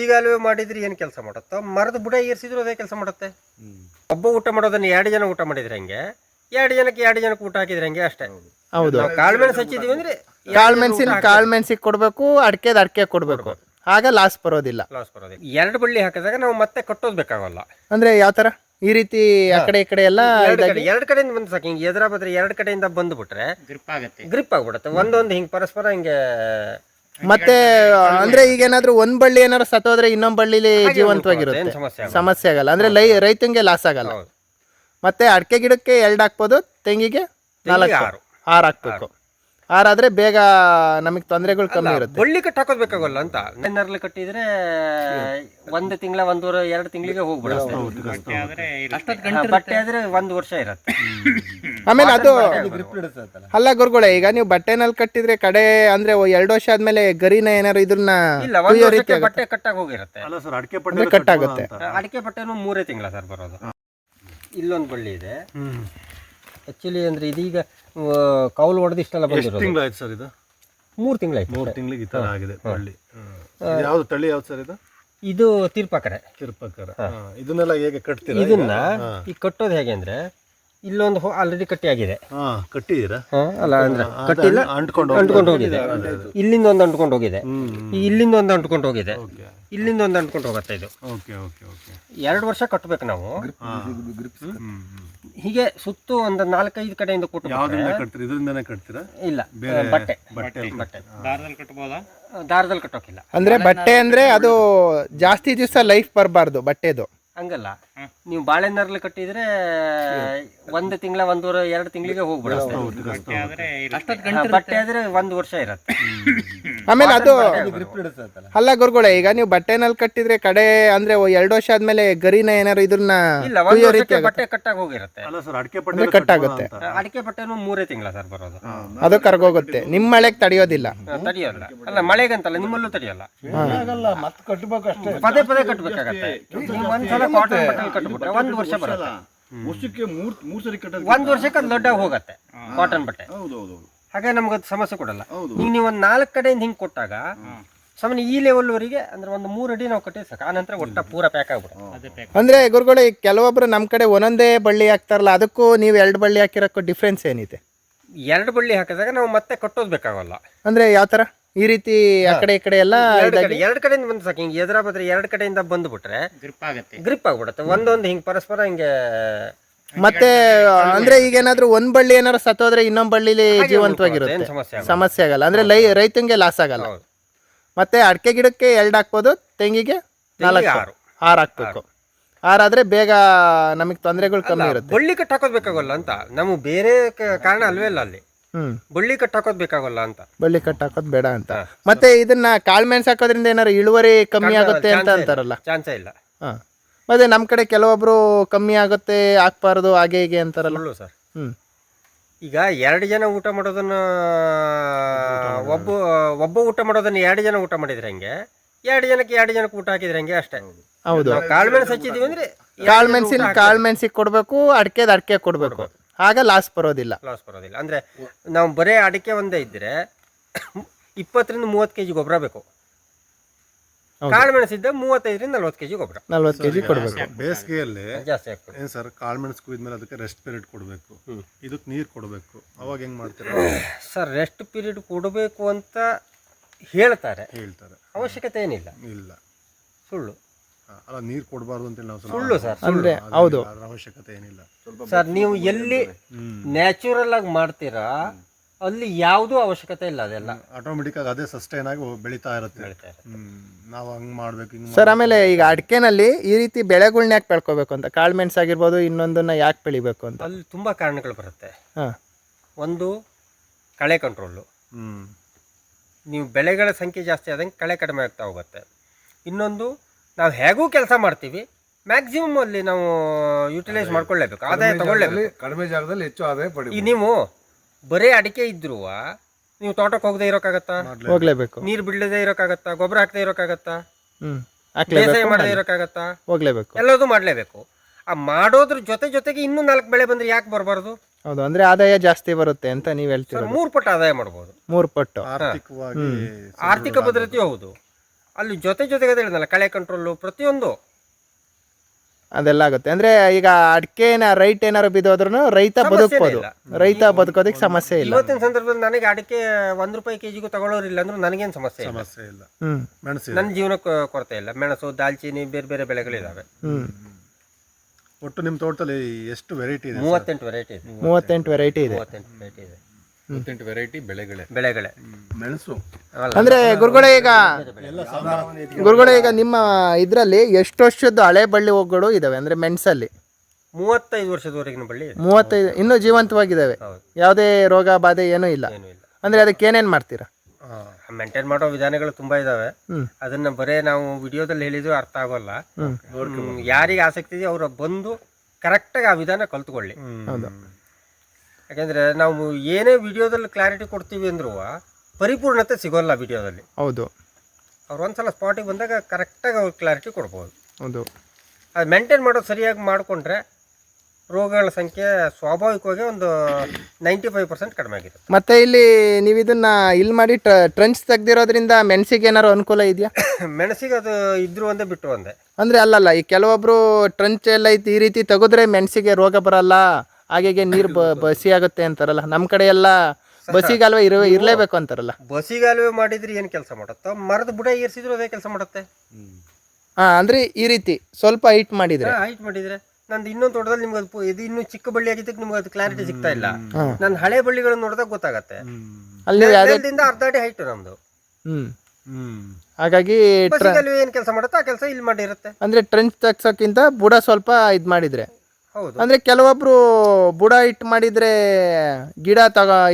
ಬದಿಗಾಲುವೆ ಮಾಡಿದ್ರೆ ಏನು ಕೆಲಸ ಮಾಡುತ್ತೋ, ಮರದ ಬುಡ ಏರಿಸಿದ್ರು ಅದೇ ಕೆಲಸ ಮಾಡುತ್ತೆ. ಒಬ್ಬ ಊಟ ಮಾಡೋದನ್ನ 2 ಜನ ಊಟ ಮಾಡಿದ್ರೆ ಹೆಂಗೆ, 2 ಜನಕ್ಕೆ ಊಟ ಹಾಕಿದ್ರೆ ಹೆಂಗೆ ಅಷ್ಟೇ. ಹೌದು, ಕಾಳುಮೆಣಸು ಹಚ್ಚಿದೀವಿ ಅಂದ್ರೆ ಕಾಳುಮೆಣಸಿಗೆ ಕೊಡಬೇಕು, ಅಡಿಕೆ ಕೊಡಬೇಕು, ಆಗ ಲಾಸ್ ಬರೋದಿಲ್ಲ. 2 ಬಳ್ಳಿ ಹಾಕಿದಾಗ ನಾವು ಮತ್ತೆ ಕಟ್ಟೋದು ಬೇಕಾಗಲ್ಲ. ಅಂದ್ರೆ ಯಾವ ತರ ಈ ರೀತಿ ಆ ಕಡೆ ಈ ಕಡೆ ಎಲ್ಲ 2 ಕಡೆಯಿಂದ ಬಂದು ಸಾಕು. ಹಿಂಗೆ ಎದುರ ಬದ್ರೆ 2 ಕಡೆಯಿಂದ ಬಂದ್ಬಿಟ್ರೆ ಗ್ರಿಪ್ ಆಗ್ಬಿಡುತ್ತೆ. ಒಂದೊಂದು ಹಿಂಗೆ ಪರಸ್ಪರ ಹಿಂಗೆ. ಮತ್ತೆ ಅಂದ್ರೆ ಈಗ ಏನಾದ್ರು ಒಂದ್ ಬಳ್ಳಿ ಏನಾದ್ರು ಸತ್ತೋದ್ರೆ ಇನ್ನೊಂದ್ ಬಳ್ಳಿಲಿ ಜೀವಂತವಾಗಿರುತ್ತೆ, ಸಮಸ್ಯೆ ಆಗಲ್ಲ. ಅಂದ್ರೆ ರೈತಂಗೆ ಲಾಸ್ ಆಗಲ್ಲ. ಮತ್ತೆ ಅಡಿಕೆ ಗಿಡಕ್ಕೆ 2 ಹಾಕ್ಬೋದು, ತೆಂಗಿಗೆ 4 6 ಹಾಕ್ಬೇಕು. 6 ಆದ್ರೆ ಬೇಗ ನಮಗೆ ತೊಂದರೆಗಳು ಕಮ್ಮಿ ಇರುತ್ತೆ. ಬಳ್ಳಿ ಕಟ್ ಹಾಕೋದ್ ಬೇಕಾಗಲ್ಲ ಅಂತ. ನೆನ್ನರ್ಲಿ ಕಟ್ಟಿದ್ರೆ 1 ತಿಂಗಳ 1.5 ತಿಂಗಳಿಗೆ ಹೋಗ್ಬಿಡುತ್ತೆ. ಬಟ್ಟೆ ಆದ್ರೆ 1 ವರ್ಷ ಇರುತ್ತೆ. ಆಮೇಲೆ ಅದು ಅಲ್ಲ ಗುರುಗಳೇ, ಈಗ ನೀವು ಬಟ್ಟೆನಲ್ಲಿ ಕಟ್ಟಿದ್ರೆ ಕಡೆ ಅಂದ್ರೆ 2 ವರ್ಷ ಆದ್ಮೇಲೆ ಗರಿನ ಏನಾರು ಇದನ್ನ ಬಟ್ಟೆ ಕಟ್ಟಾಗಿ ಹೋಗಿರುತ್ತೆ. ಕಟ್ಟಾಗುತ್ತೆ. ಅಡಿಕೆ ಬಟ್ಟೆನು 3 ತಿಂಗಳ ಸರ್ ಬರೋದು. ಇಲ್ಲೊಂದು ಬಳ್ಳಿ ಇದೆ ಆಕ್ಚುಲಿ. ಅಂದ್ರೆ ಇದೀಗ ಕೌಲು ಹೊಡೆದು ಇಷ್ಟೆಲ್ಲ ಬಂದಿರೋದು. ತಿಂಗಳಾಯ್ತು ಸರ್ ಇದು? 3 ತಿಂಗಳಾಯ್ತು. 3 ತಿಂಗಳಿಗೆ ಈ ತರ ಆಗಿದೆ ಬಳ್ಳಿ. ಯಾವ್ದು ತಳಿ ಯಾವ್ದು ಸರ್ ಇದು? ಇದು ತೀರ್ಪಕರೆ. ಇದನ್ನೆಲ್ಲ ಹೇಗೆ ಕಟ್ತೀರಾ? ಇದನ್ನ ಈ ಕಟ್ಟೋದು ಹೇಗೆ ಅಂದ್ರೆ, ಇಲ್ಲೊಂದು ಆಲ್ರೆಡಿ ಕಟ್ಟಿ ಆಗಿದೆ. ಕಟ್ಟಿದ್ದೀರಾ? ಅಲ್ಲ ಅಂದ್ರೆ ಕಟ್ಟಿಲ್ಲ, ಅಂಟ್ಕೊಂಡು ಹೋಗಿದೆ. ಇಲ್ಲಿಂದ ಒಂದು ಅಂಟ್ಕೊಂಡು ಹೋಗಿದೆ, ಇಲ್ಲಿಂದ ಒಂದು ಅಂಟ್ಕೊಂಡು ಹೋಗಿದೆ, ಇಲ್ಲಿಂದ ಒಂದು ಅಂಟ್ಕೊಂಡು ಹೋಗುತ್ತೆ. ಇದು 2 ವರ್ಷ ಕಟ್ಟಬೇಕು ನಾವು. ಹೀಗೆ ಸುತ್ತು ಒಂದು 4-5 ಕಡೆಯಿಂದ ಕೊಟ್ಟು. ಇದರಿಂದನೇ ಕಟ್ತೀರಾ? ಇಲ್ಲ, ಬಟ್ಟೆ ದಾರದಲ್ಲಿ ಕಟ್ಟೋಕಿಲ್ಲ. ಅಂದ್ರೆ ಬಟ್ಟೆ ಅಂದ್ರೆ ಅದು ಜಾಸ್ತಿ ದಿವಸ ಲೈಫ್ ಬರಬಾರ್ದು ಬಟ್ಟೆದು. ಹಂಗಲ್ಲ, ನೀವು ಬಾಳೆನರ್ಲಿ ಕಟ್ಟಿದ್ರೆ 1 ತಿಂಗಳ 1.5 ತಿಂಗಳಿಗೆ ಹೋಗ್ಬಿಡುತ್ತೆ. ಬಟ್ಟೆ ಆದ್ರೆ 1 ವರ್ಷ ಇರುತ್ತೆ. ಆಮೇಲೆ ಅದು ಅಲ್ಲ ಗುರುಗಳೇ, ಈಗ ನೀವು ಬಟ್ಟೆನಲ್ಲಿ ಕಟ್ಟಿದ್ರೆ ಕಡೆ ಅಂದ್ರೆ 2 ವರ್ಷ ಆದ್ಮೇಲೆ ಗರಿನ ಏನಾರು ಇದನ್ನ ಬಟ್ಟೆ ಕಟ್ಟಾಗಿ ಹೋಗಿರುತ್ತೆ. ಕಟ್ಟಾಗುತ್ತೆ. ಅಡಿಕೆ ಬಟ್ಟೆನು 3 ತಿಂಗಳ ಸರ್ ಬರೋದು. ಅದು ಕರ್ಗೋಗುತ್ತೆ. ನಿಮ್ಮ ಮಳೆಗೆ ತಡೆಯೋದಿಲ್ಲ. ಅಲ್ಲ, ಮಳೆಗಂತಲ್ಲ, ನಿಮ್ಮಲ್ಲೂ ತಡೆಯಲ್ಲ. ಪದೇ ಪದೇ ಕಟ್ಟಬೇಕಾಗತ್ತೆ. ಒಂದ್ಸಲ ಕಾಟನ್ ಬಟ್ಟೆ ಕಟ್ಬಿಟ್ರೆ 1 ವರ್ಷ ಬರುತ್ತೆ. ವರ್ಷಕ್ಕೆ 3 ಸರಿ ಕಟ್ಟೋದು. 1 ವರ್ಷಕ್ಕೆ ಅದು ದೊಡ್ಡ ಹೋಗತ್ತೆ ಕಾಟನ್ ಬಟ್ಟೆ. ಹಾಗೆ ನಮ್ಗೆ ಅದು ಸಮಸ್ಯೆ ಕೊಡಲ್ಲ. ಈಗ ನೀವು ಒಂದು 4 ಕಡೆಯಿಂದ ಹಿಂಗೆ ಕೊಟ್ಟಾಗ ಸಾಮಾನ್ಯ ಈ ಲೆವೆಲ್ವರೆಗೆ ಅಂದ್ರೆ ಒಂದು 3 ಅಡಿ ನಾವು ಕಟ್ಟಿದ್ರೆ ಸಾಕು. ಆನಂತರ ಒಟ್ಟ ಪೂರ ಪ್ಯಾಕ್ ಆಗ್ಬಿಡುತ್ತೆ. ಅಂದ್ರೆ ಗುರುಗಳು, ಕೆಲವೊಬ್ರು ನಮ್ ಕಡೆ ಒಂದೊಂದೇ ಬಳ್ಳಿ ಹಾಕ್ತಾರಲ್ಲ, ಅದಕ್ಕೂ ನೀವು 2 ಬಳ್ಳಿ ಹಾಕಿರೋಕ್ಕೂ ಡಿಫ್ರೆನ್ಸ್ ಏನಿದೆ? 2 ಬಳ್ಳಿ ಹಾಕಿದಾಗ ನಾವು ಮತ್ತೆ ಕಟ್ಟೋದು ಬೇಕಾಗಲ್ಲ. ಅಂದ್ರೆ ಯಾವ ತರ ಈ ರೀತಿ ಆ ಕಡೆ ಈ ಕಡೆ ಎಲ್ಲ 2 ಕಡೆಯಿಂದ ಬಂದು ಸಾಕು. ಹಿಂಗೆ ಎದುರ ಬದ್ರೆ 2 ಕಡೆಯಿಂದ ಬಂದ್ಬಿಟ್ರೆ ಗ್ರಿಪ್ ಆಗ್ಬಿಡುತ್ತೆ. ಒಂದೊಂದು ಹಿಂಗೆ ಪರಸ್ಪರ ಹಿಂಗೆ. ಮತ್ತೆ ಅಂದ್ರೆ ಈಗ ಏನಾದ್ರು ಒಂದ್ ಬಳ್ಳಿ ಏನಾರು ಸತ್ತೋದ್ರೆ ಇನ್ನೊಂದ್ ಬಳ್ಳಿಲಿ ಜೀವಂತವಾಗಿರುತ್ತೆ, ಸಮಸ್ಯೆ ಆಗಲ್ಲ. ಅಂದ್ರೆ ರೈತಂಗೆ ಲಾಸ್ ಆಗಲ್ಲ. ಮತ್ತೆ ಅಡಿಕೆ ಗಿಡಕ್ಕೆ 2 ಹಾಕ್ಬೋದು, ತೆಂಗಿಗೆ 4 6 ಹಾಕ್ಬೇಕು. 6 ಆದ್ರೆ ಬೇಗ ನಮಗೆ ತೊಂದರೆಗಳು ಕಮ್ಮಿ ಇರುತ್ತೆ. ಬಳ್ಳಿ ಕಟ್ ಹಾಕೋದ್ ಬೇಕಾಗಲ್ಲ ಅಂತ. ನಮಗೆ ಬೇರೆ ಕಾರಣ ಅಲ್ವೇ ಇಲ್ಲ ಅಲ್ಲಿ. ಬಳ್ಳಿ ಕಟ್ ಹಾಕೋದ್ ಬೇಕಾಗಲ್ಲ ಅಂತ. ಬಳ್ಳಿ ಕಟ್ ಹಾಕೋದ್ ಬೇಡ ಅಂತ. ಮತ್ತೆ ಇದನ್ನ ಕಾಳುಮೆಣಸು ಹಾಕೋದ್ರಿಂದ ಏನಾರು ಇಳುವರಿ ಕಮ್ಮಿ ಆಗುತ್ತೆ ಅಂತ ಅಂತಾರಲ್ಲ? ಚಾನ್ಸೇ ಇಲ್ಲ. ಮತ್ತೆ ನಮ್ ಕಡೆ ಕೆಲವೊಬ್ರು ಕಮ್ಮಿ ಆಗುತ್ತೆ ಹಾಕ್ಬಾರ್ದು ಹಾಗೆ ಹೀಗೆ ಅಂತಾರಲ್ಲ ಸರ್. ಈಗ 2 ಜನ ಊಟ ಮಾಡೋದನ್ನ ಒಬ್ಬ ಊಟ ಮಾಡೋದನ್ನ 2 ಜನ ಊಟ ಮಾಡಿದ್ರೆ ಹೆಂಗೆ, 2 ಜನಕ್ಕೆ ಊಟ ಹಾಕಿದ್ರೆ ಹೆಂಗೆ ಅಷ್ಟೇ. ಹೌದು, ಕಾಳುಮೆಣಸು ಹಚ್ಚಿದೀವಿ ಅಂದ್ರೆ ಕಾಳುಮೆಣಸಿಗೆ ಕೊಡ್ಬೇಕು, ಅಡಿಕೆ ಕೊಡ್ಬೇಕು, ಆಗ ಲಾಸ್ ಬರೋದಿಲ್ಲ. ಅಂದ್ರೆ ನಾವು ಬರೇ ಅಡಿಕೆ ಒಂದೇ ಇದ್ರೆ 20 ರಿಂದ 30 kg ಗೊಬ್ಬರ ಬೇಕು. ಕಾಳುಮೆಣಸಿದ್ದ 35 ರಿಂದ 40 kg ಗೊಬ್ಬರ, 40 kg ಕೊಡ್ಬೇಕು. ಬೇಸಿಗೆಯಲ್ಲಿ ಜಾಸ್ತಿ ಆಗ್ತದೆ. ಏನ್ ಸರ್, ಕಾಳುಮೆಣಸು ಕುಯ್ದ್ಮೇಲೆ ಅದಕ್ಕೆ ರೆಸ್ಟ್ ಪೀರಿಯಡ್ ಕೊಡಬೇಕು, ಇದಕ್ಕೆ ನೀರು ಕೊಡಬೇಕು. ಅವಾಗ ಹೆಂಗ್ ಮಾಡ್ತೀರಾ ಸರ್? ರೆಸ್ಟ್ ಪೀರಿಯಡ್ ಕೊಡಬೇಕು ಅಂತ ಹೇಳ್ತಾರೆ. ಅವಶ್ಯಕತೆ ಏನಿಲ್ಲ. ಸುಳ್ಳು. ಅಲ್ಲ, ನೀರು ಕೊಡಬಾರ್ದು ಅಂತ ನಾವು ಸುಳ್ಳು ಸರ್. ಅಂದ್ರೆ ಹೌದು, ಅವಶ್ಯಕತೆ ಏನಿಲ್ಲ ಸರ್. ನೀವು ಎಲ್ಲಿ ನ್ಯಾಚುರಲ್ ಆಗಿ ಮಾಡ್ತೀರಾ ಅಲ್ಲಿ ಯಾವುದೂ ಅವಶ್ಯಕತೆ ಇಲ್ಲ. ಅದೆಲ್ಲ ಆಟೋಮೆಟಿಕ್ ಆಗಿ ಅದೇ ಸಸ್ಟೈನ್ ಆಗಿ ಬೆಳೀತಾ ಇರುತ್ತೆ. ನಾವು ಹಂಗ್ ಮಾಡ್ಬೇಕು ಸರ್. ಆಮೇಲೆ ಈಗ ಅಡಿಕೆನಲ್ಲಿ ಈ ರೀತಿ ಬೆಳೆಗಳನ್ನ ಯಾಕೆ ಬೆಳ್ಕೋಬೇಕು ಅಂತ, ಕಾಳುಮೆಣಸು ಆಗಿರ್ಬೋದು, ಇನ್ನೊಂದನ್ನ ಯಾಕೆ ಬೆಳಿಬೇಕು ಅಂತ? ಅಲ್ಲಿ ತುಂಬಾ ಕಾರಣಗಳು ಬರುತ್ತೆ. ಒಂದು, ಕಳೆ ಕಂಟ್ರೋಲು. ನೀವು ಬೆಳೆಗಳ ಸಂಖ್ಯೆ ಜಾಸ್ತಿ ಆದಂಗೆ ಕಳೆ ಕಡಿಮೆ ಆಗ್ತಾ ಹೋಗುತ್ತೆ. ಇನ್ನೊಂದು, ನಾವು ಹೇಗೂ ಕೆಲಸ ಮಾಡ್ತೀವಿ, ಮ್ಯಾಕ್ಸಿಮಮ್ ಅಲ್ಲಿ ನಾವು ಯುಟಿಲೈಸ್ ಮಾಡ್ಕೊಳ್ಳೇಬೇಕು, ಆದಾಯ ತಗೊಳ್ಳೇಬೇಕು. ಕಡಿಮೆ ಜಾಗದಲ್ಲಿ ಹೆಚ್ಚು ಆದಾಯ ಪಡಿ. ಈಗ ನೀವು ಬರೀ ಅಡಿಕೆ ಇದ್ರು ನೀವು ತೋಟಕ್ಕೆ ಹೋಗದೆ ಇರೋಕ್ಕಾಗತ್ತಾ? ಹೋಗ್ಲೇಬೇಕು. ನೀರು ಬಿಡದೆ ಇರೋಕ್ಕಾಗತ್ತಾ? ಗೊಬ್ಬರ ಹಾಕದೆ ಇರೋಕ್ಕಾಗತ್ತಾ? ಬೇಸಾಯ ಮಾಡದೆ ಇರೋಕ್ಕಾಗತ್ತಾ? ಹೋಗ್ಲೇಬೇಕು. ಎಲ್ಲದೂ ಮಾಡ್ಲೇಬೇಕು. ಆ ಮಾಡೋದ್ರ ಜೊತೆಗೆ ಇನ್ನೂ 4 ಬೆಳೆ ಬಂದ್ರೆ ಯಾಕೆ ಬರಬಾರ್ದು? ಹೌದು, ಅಂದ್ರೆ ಆದಾಯ ಜಾಸ್ತಿ ಬರುತ್ತೆ ಅಂತ ನೀವು ಹೇಳ್ತೀರಾ. 3 ಪಟ್ಟು ಆದಾಯ ಮಾಡ್ಬೋದು. 3 ಪಟ್ಟು ಆರ್ಥಿಕವಾಗಿ ಆರ್ಥಿಕ ಭದ್ರತೆ. ಹೌದು, ಅಲ್ಲಿ ಜೊತೆಗೆ ಹೇಳಿದ್ನಲ್ಲ, ಕಳೆ ಕಂಟ್ರೋಲು ಪ್ರತಿಯೊಂದು ಅದೆಲ್ಲ ಆಗುತ್ತೆ. ಅಂದ್ರೆ ಈಗ ಅಡಿಕೆನ ರೈಟ್ ಏನಾರು ಬಿದ್ದೋದ್ರೂ ರೈತ ಬದುಕ್ಬೋದು, ರೈತ ಬದುಕೋದಕ್ಕೆ ಸಮಸ್ಯೆ ಇಲ್ಲ. ಇವತ್ತಿನ ಸಂದರ್ಭದಲ್ಲಿ ನನಗೆ ಅಡಿಕೆ ₹1 ಕೆಜಿಗೂ ತಗೊಳ್ಳೋರಿಲ್ಲ ಅಂದ್ರೆ ನನಗೇನು ಸಮಸ್ಯೆ ಇಲ್ಲ. ಸಮಸ್ಯೆ ಇಲ್ಲ. ಹ್ಮ್ ಮೆಣಸು ನನ್ನ ಜೀವನಕ್ಕೆ ಕೊರತೆ ಇಲ್ಲ. ಮೆಣಸು, ದಾಲ್ಚಿನ್ನಿ, ಬೇರೆ ಬೇರೆ ಬೆಳೆಗಳಿದಾವೆ. ಒಟ್ಟು ನಿಮ್ಮ ತೋಟದಲ್ಲಿ ಎಷ್ಟು ವೆರೈಟಿ ಇದೆ? 38 ವೆರೈಟಿ ಇದೆ. 38 ವೆರೈಟಿ ಇದೆ. 38 ವೆರೈಟಿ ಇದೆ. 38 ವೆರೈಟಿ ಬೆಳೆಗಳೇ. ಮೆಣಸು ಅಂದ್ರೆ ಗುರುಗಳೇ ಈಗ ನಿಮ್ಮ ಇದ್ರಲ್ಲಿ ಎಷ್ಟು ವರ್ಷದ್ದು ಹಳೆ ಬಳ್ಳಿ ಹೋಗ್ಗಳು ಇದಾವೆ ಅಂದ್ರೆ ಮೆಣಸಲ್ಲಿ? 35 ವರ್ಷದವರೆಗಿನ ಬಳ್ಳಿ ಇದೆ. 35 ಇನ್ನೂ ಜೀವಂತವಾಗಿದ್ದಾವೆ, ಯಾವುದೇ ರೋಗ ಬಾಧೆ ಏನೂ ಇಲ್ಲ. ಏನೂ ಇಲ್ಲ. ಅಂದ್ರೆ ಅದಕ್ಕೆ ಏನೇನ್ ಮಾಡ್ತೀರಾ? ಮೇಂಟೈನ್ ಮಾಡೋ ವಿಧಾನಗಳು ತುಂಬಾ ಇದಾವೆ. ಅದನ್ನ ಬರೇ ನಾವು ವಿಡಿಯೋದಲ್ಲಿ ಹೇಳಿದ್ರು ಅರ್ಥ ಆಗೋಲ್ಲ. ಯಾರಿಗೆ ಆಸಕ್ತಿ ಇದೆ ಅವರು ಬಂದು ಕರೆಕ್ಟಾಗಿ ಆ ವಿಧಾನ ಕಲ್ತ್ಕೊಳ್ಳಿ. ಯಾಕಂದ್ರೆ ನಾವು ಏನೇ ವಿಡಿಯೋದಲ್ಲಿ ಕ್ಲಾರಿಟಿ ಕೊಡ್ತೀವಿ ಅಂದ್ರೂ ಪರಿಪೂರ್ಣತೆ ಸಿಗೋಲ್ಲ ವಿಡಿಯೋದಲ್ಲಿ. ಹೌದು, ಅವ್ರು ಒಂದ್ಸಲ ಸ್ಪಾಟಿಗೆ ಬಂದಾಗ ಕರೆಕ್ಟಾಗಿ ಅವ್ರು ಕ್ಲಾರಿಟಿ ಕೊಡ್ಬೋದು. ಹೌದು. ಅದು ಮೇಂಟೈನ್ ಮಾಡೋದು ಸರಿಯಾಗಿ ಮಾಡಿಕೊಂಡ್ರೆ ರೋಗಗಳ ಸಂಖ್ಯೆ ಸ್ವಾಭಾವಿಕವಾಗಿ ಒಂದು 95% ಕಡಿಮೆ ಆಗಿದೆ. ಮತ್ತೆ ಇಲ್ಲಿ ನೀವು ಇದನ್ನ ಇಲ್ಲಿ ಮಾಡಿ ಟ್ರಂಚ್ ತೆಗ್ದಿರೋದ್ರಿಂದ ಮೆಣಸಿಗೆ ಏನಾರು ಅನುಕೂಲ ಇದೆಯಾ? ಮೆಣಸಿಗೆ ಅದು ಇದ್ರು ಒಂದೇ ಬಿಟ್ಟು ಒಂದೇ. ಅಂದ್ರೆ ಅಲ್ಲಲ್ಲ, ಈ ಕೆಲವೊಬ್ರು ಟ್ರಂಚ್ ಎಲ್ಲ ಐತಿ ಈ ರೀತಿ ತೆಗೆದ್ರೆ ಮೆಣಸಿಗೆ ರೋಗ ಬರಲ್ಲ, ಹಾಗೆ ನೀರು ಬಸಿ ಆಗುತ್ತೆ ಅಂತಾರಲ್ಲ. ನಮ್ಮ ಕಡೆ ಎಲ್ಲ ಬಸಿಗಾಲುವೆ ಇರಲೇಬೇಕು ಅಂತಾರಲ್ಲ. ಬಸಿಗಾಲುವೆ ಮಾಡಿದ್ರೆ ಏನು ಕೆಲಸ ಮಾಡುತ್ತೋ, ಮರದ ಬುಡ ಏರಿಸಿದ್ರು ಅದೇ ಕೆಲಸ ಮಾಡುತ್ತೆ. ಅಂದ್ರೆ ಈ ರೀತಿ ಸ್ವಲ್ಪ ಹೈಟ್ ಮಾಡಿದ್ರೆ ಹೈಟ್ ಮಾಡಿದ್ರೆ ನಂದು ಇನ್ನೊಂದು ತೋಟದಲ್ಲಿ ನಿಮ್ಗೆ ಅದು ಇದು ಇನ್ನೂ ಚಿಕ್ಕ ಬಳ್ಳಿ ಆಗಿದ್ದಕ್ಕೆ ನಿಮ್ಗೆ ಅದು ಕ್ಲಾರಿಟಿ ಸಿಗ್ತಾ ಇಲ್ಲ. ನನ್ನ ಹಳೆ ಬಳ್ಳಿಗಳನ್ನ ನೋಡಿದಾಗ ಗೊತ್ತಾಗತ್ತೆ. ಅಲ್ಲಿ ನೆಲದಿಂದ ಅರ್ಧ ಅಡಿ ಹೈಟ್ ನಮ್ದು. ಹಾಗಾಗಿ ಬಸಿಗಾಲುವೆ ಏನ್ ಕೆಲಸ ಮಾಡುತ್ತೆ ಆ ಕೆಲಸ ಇಲ್ಲಿ ಮಾಡಿರುತ್ತೆ. ಅಂದ್ರೆ ಟ್ರಂಚ್ ತೆಗ್ಸೋಕ್ಕಿಂತ ಬುಡ ಸ್ವಲ್ಪ ಇದ್ ಮಾಡಿದ್ರೆ. ಹೌದು. ಅಂದ್ರೆ ಕೆಲವೊಬ್ರು ಬುಡ ಇಟ್ ಮಾಡಿದ್ರೆ ಗಿಡ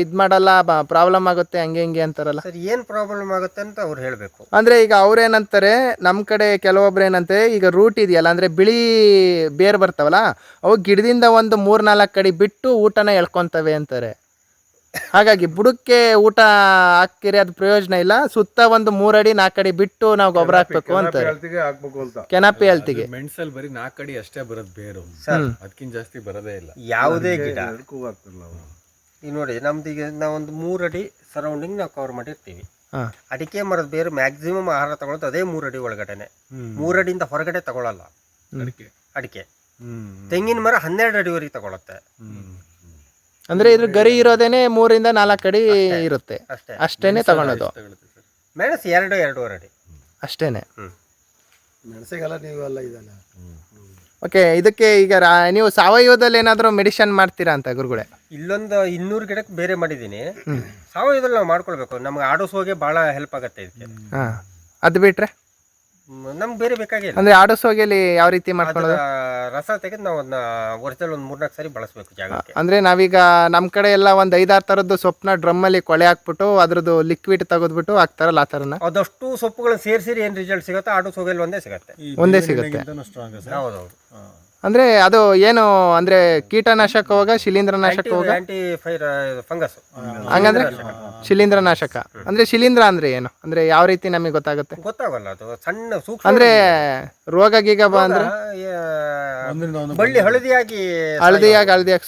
ಇದ್ ಮಾಡಲ್ಲ, ಪ್ರಾಬ್ಲಮ್ ಆಗುತ್ತೆ ಹಂಗೆ ಹಿಂಗೆ ಅಂತಾರಲ್ಲ. ಸರ್, ಏನ್ ಪ್ರಾಬ್ಲಮ್ ಆಗುತ್ತೆ ಅಂತ ಅವ್ರು ಹೇಳ್ಬೇಕು. ಅಂದ್ರೆ ಈಗ ಅವ್ರೇನಂತಾರೆ, ನಮ್ ಕಡೆ ಕೆಲವೊಬ್ರು ಏನಂತೆ, ಈಗ ರೂಟ್ ಇದೆಯಲ್ಲ ಅಂದ್ರೆ ಬಿಳಿ ಬೇರ್ ಬರ್ತಾವಲ್ಲ, ಅವು ಗಿಡದಿಂದ ಒಂದು 3-4 ಅಡಿ ಬಿಟ್ಟು ಊಟನ ಎಳ್ಕೊಂತವೆ ಅಂತಾರೆ. ಹಾಗಾಗಿ ಬುಡಕ್ಕೆ ಊಟ ಹಾಕಿರಿ ಅದು ಪ್ರಯೋಜನ ಇಲ್ಲ, ಸುತ್ತ ಒಂದು 3 ಅಡಿ 4 ಅಡಿ ಬಿಟ್ಟು ನಾವು ಗೊಬ್ಬರ ಹಾಕ್ಬೇಕು ಅಂತಾರೆ. ಕೆನಾಪಿ ಹೆಲ್ತಿಗೆ ಮೆಣಸಲ್ಲಿ ಬರೀ 4 ಅಡಿ ಅಷ್ಟೇ ಬರೋದು ಬೇರು, ಅದಕ್ಕಿಂತ ಜಾಸ್ತಿ ಬರೋದೇ ಇಲ್ಲ ಯಾವುದೇ ಗಿಡ. ಈಗ ನೋಡಿ, ನಮ್ದು ಈಗ ನಾವೊಂದು 3 ಅಡಿ ಸರೌಂಡಿಂಗ್ ನಾವು ಕವರ್ ಮಾಡಿರ್ತೀವಿ. ಅಡಿಕೆ ಮರದ ಬೇರು ಮ್ಯಾಕ್ಸಿಮಮ್ ಆಹಾರ ತಗೊಳ್ಳೋದು ಅದೇ 3 ಅಡಿ ಒಳಗಡೆನೆ. 3 ಅಡಿಯಿಂದ ಹೊರಗಡೆ ತಗೊಳ್ಳಲ್ಲ ಅಡಿಕೆ. ತೆಂಗಿನ ಮರ 12 ಅಡಿವರೆಗೆ ತಗೊಳುತ್ತೆ. ಅಂದ್ರೆ ಇದ್ರ ಗರಿ ಇರೋದೇನೆ 3-4 ಅಡಿ ಇರುತ್ತೆ, ಅಷ್ಟೇನೆ ತಗೊಳೋದು. ಮೆಣಸು 2-2.5 ಅಡಿ ಅಷ್ಟೇನೆ. ಮೆಣಸಿಗೆಲ್ಲ ನೀವೆಲ್ಲ ಇದಲ್ಲ. ಓಕೆ, ಇದಕ್ಕೆ ಈಗ ನೀವು ಸಾವಯವದಲ್ಲಿ ಏನಾದರೂ ಮೆಡಿಷನ್ ಮಾಡ್ತೀರಾ ಅಂತ ಗುರುಗಳೇ? ಇಲ್ಲೊಂದು 200 ಗಿಡಕ್ಕೆ ಬೇರೆ ಮಾಡಿದ್ದೀನಿ. ಸಾವಯವದಲ್ಲಿ ನಾವು ಮಾಡ್ಕೊಳ್ಬೇಕು. ನಮ್ಗೆ ಆಡೋಸೋಗೆ ಭಾಳ ಹೆಲ್ಪ್ ಆಗುತ್ತೆ ಇದಕ್ಕೆ. ಅದು ಬಿಟ್ರೆ ನಮ್ಗೆ ಬೇರೆ ಬೇಕಾಗಿಲ್ಲ. ಅಂದ್ರೆ ಆಡೋಸೋಗೆಲಿ ಯಾವ ರೀತಿ ಮಾಡ್ಕೊಳ್ಳೋದು? ರಸ ತೆಗೆದು ನಾವು ಅದನ್ನ ವರ್ಷದಲ್ಲಿ ಒಂದು 3-4 ಸಾರಿ ಬಳಸಬೇಕು ಜಾಗಕ್ಕೆ. ಅಂದ್ರೆ ನಾವೀಗ ನಮ್ಮ ಕಡೆ ಎಲ್ಲ ಒಂದು 5-6 ಥರದ್ದು ಸೊಪ್ಪನ್ನ ಡ್ರಮ್ಮಲ್ಲಿ ಕೊಳೆ ಹಾಕ್ಬಿಟ್ಟು ಅದ್ರದ್ದು ಲಿಕ್ವಿಡ್ ತೆಗೆದ್ಬಿಟ್ಟು ಹಾಕ್ತಾರಲ್ಲ, ಆ ಥರನ ಅದಷ್ಟು ಸೊಪ್ಪುಗಳು ಸೇರಿಸಿ ಏನು ರಿಸಲ್ಟ್ ಸಿಗುತ್ತೆ? ಆಡೋಸೋಗೆಲ್ಲಿ ಒಂದೇ ಸಿಗುತ್ತೆ. ಒಂದೇ ಸಿಗುತ್ತೆ. ಹೌದೌದು. ಅಂದ್ರೆ ಅದು ಏನು ಅಂದ್ರೆ ಕೀಟನಾಶಕ ಹೋಗ ಶಿಲೀಂಧ್ರನಾಶಕ ಹೋಗ ಆಂಟಿ ಫಂಗಸ್. ಹಂಗಂದ್ರೆ ಶಿಲೀಂಧ್ರನಾಶಕ ಅಂದ್ರೆ ಶಿಲೀಂಧ್ರ ಅಂದ್ರೆ ಏನು? ಅಂದ್ರೆ ಯಾವ ರೀತಿ ನಮಗೆ ಗೊತ್ತಾಗುತ್ತೆ? ಗೊತ್ತಾಗಲ್ಲ, ಅದು ಸಣ್ಣ ಸೂಕ್ಷ್ಮ. ಅಂದ್ರೆ ರೋಗ ಗೀಗ ಅಂದ್ರೆ ಬಳ್ಳಿ ಹಳದಿಯಾಗಿ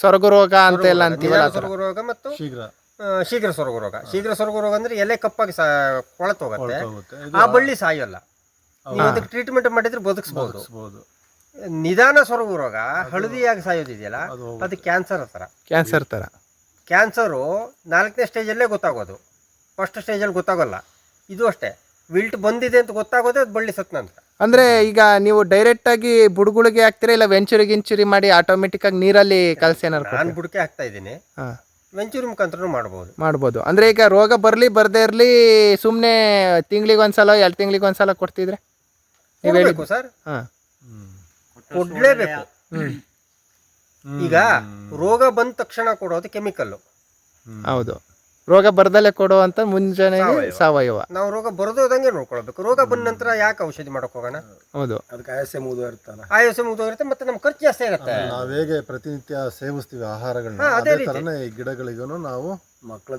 ಸೊರಗು ರೋಗ ಅಂತ ಎಲ್ಲ ಅಂತೀವಲ್ಲ. ಸೊರಗು ರೋಗ ಮತ್ತು ಶೀಘ್ರ ಸೊರಗು ರೋಗ. ಶೀಘ್ರ ಸೊರಗು ರೋಗ ಅಂದ್ರೆ ಎಲೆ ಕಪ್ಪಾಗಿ ಕೊಳತು ಹೋಗುತ್ತೆ, ಆ ಬಳ್ಳಿ ಸಾಯಲ್ಲ. ನೀವು ಅದಕ್ಕೆ ಟ್ರೀಟ್ಮೆಂಟ್ ಮಾಡಿದ್ರೆ ಬದುಕಿಸಬಹುದು. ನಿಧಾನ ಸೊರಗು ರೋಗ ಹಳದಿಯಾಗಿ ಸಾಯೋದಿದೆಯಲ್ಲ, ಅದು ಕ್ಯಾನ್ಸರ್ ತರ. ಕ್ಯಾನ್ಸರು 4ನೇ ಸ್ಟೇಜಲ್ಲೇ ಗೊತ್ತಾಗೋದು, ಫಸ್ಟ್ ಸ್ಟೇಜಲ್ಲಿ ಗೊತ್ತಾಗೋಲ್ಲ. ಇದು ಅಷ್ಟೇ, ವಿಲ್ಟ್ ಬಂದಿದೆ ಅಂತ ಗೊತ್ತಾಗೋದೇ ಅದು ಬಳ್ಳಿ ಸತ್ ನಂತರ. ಅಂದ್ರೆ ಈಗ ನೀವು ಡೈರೆಕ್ಟ್ ಆಗಿ ಬುಡಗುಳಿಗೆ ಹಾಕ್ತೀರಾ ಇಲ್ಲ ವೆಂಚುರಿ ಮಾಡಿ ಆಟೋಮೆಟಿಕ್ ಆಗಿ ನೀರಲ್ಲಿ ಕಲಸಿ ಏನಾರು? ನಾನು ಬುಡಕೆ ಹಾಕ್ತಾ ಇದ್ದೀನಿ, ವೆಂಚೂರಿ ಮುಖಾಂತರ ಮಾಡ್ಬೋದು. ಅಂದ್ರೆ ಈಗ ರೋಗ ಬರ್ಲಿ ಬರ್ದೇ ಇರ್ಲಿ ಸುಮ್ನೆ ತಿಂಗಳಿಗೆ ಒಂದ್ಸಲ 2 ತಿಂಗಳಿಗೆ ಒಂದ್ಸಲ ಕೊಡ್ತಿದ್ರೆ ಸರ್ ಕೊಡ್ಲೇಬೇಕು. ಈಗ ರೋಗ ಬಂದ ತಕ್ಷಣ ಕೊಡೋದು ಕೆಮಿಕಲ್. ಹೌದು, ರೋಗ ಬರ್ದಲ್ಲೇ ಕೊಡುವಂತ ಮುಂಜಾನೆ ಸಾವಯವ. ನಾವು ರೋಗ ಬರದಂಗೆ ನೋಡ್ಕೊಳ್ಬೇಕು. ರೋಗ ಬಂದ ನಂತರ ಯಾಕೆ ಔಷಧಿ ಮಾಡಕ್ ಹೋಗೋಣ? ಹೌದು, ಅದಕ್ಕೆ ಆಯಾಸ ಮುಗಿದೋಗಿರ್ತಲ್ಲ. ಆಯಾಸ ಮುಗಿದೋಗಿರುತ್ತೆ, ಮತ್ತೆ ನಮ್ ಖರ್ಚು ಜಾಸ್ತಿ ಆಗುತ್ತೆ. ನಾವು ಹೇಗೆ ಪ್ರತಿನಿತ್ಯ ಸೇವಿಸ್ತೀವಿ ಆಹಾರಗಳನ್ನ, ಅದೇ ತರನೇ ಈ ಗಿಡಗಳಿಗೂ ನಾವು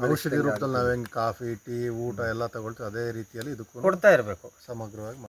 ಔಷಧಿ ರೂಪದಲ್ಲಿ ನಾವು ಹೆಂಗೆ ಕಾಫಿ, ಟೀ, ಊಟ ಎಲ್ಲ ತಗೊಳ್ತೀವಿ, ಅದೇ ರೀತಿಯಲ್ಲಿ ಇದಕ್ಕೂ ಕೊಡ್ತಾ ಇರಬೇಕು ಸಮಗ್ರವಾಗಿ.